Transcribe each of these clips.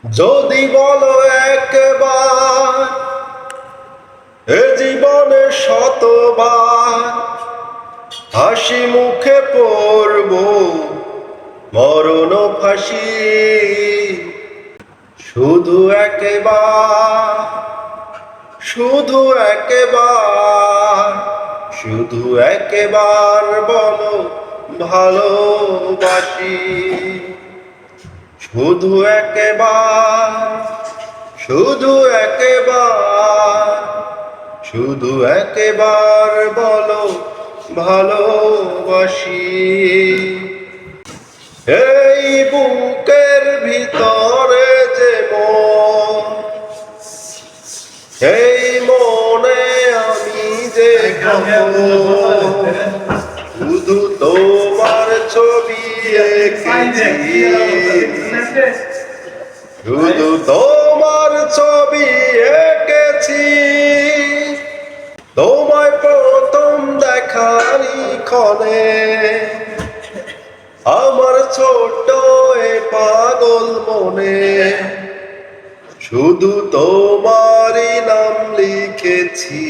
যদি বলো একবার, এ জীবনে শতবার হাসি মুখে পড়ব মরণ ফাঁসি। শুধু একবার, শুধু একবার, শুধু একবার বলো ভালোবাসি। শুধু একবার, শুধু একবার, শুধু একবার বলো ভালোবাসি। এই বুকের ভিতরে যে মন, এই মনে আমি যে শুধু তোমার ছবি এঁকেছি, শুধু তোমার ছবি এঁকেছি। তোমায় প্রথম দেখারি ক্ষণে আমার ছোট্ট এ পাগল মনে শুধু তোমারই নাম লিখেছি,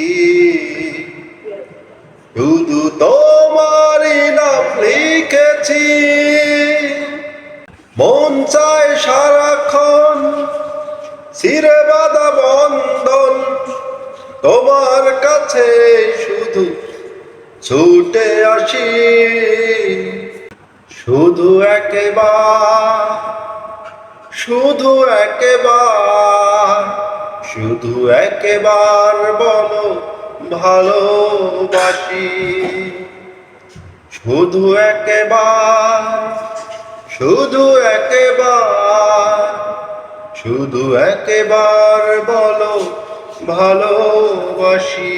শুধু তোমারই নাম লিখেছি। মন চায় সারাক্ষণ ছিঁড়ে বাঁধা বন্ধন তোমার কাছে শুধু ছুটে আসি। শুধু একবার, শুধু একবার, শুধু একবার বলো ভালোবাসি। শুধু একবার, শুধু একবার, শুধু একবার বলো ভালোবাসি।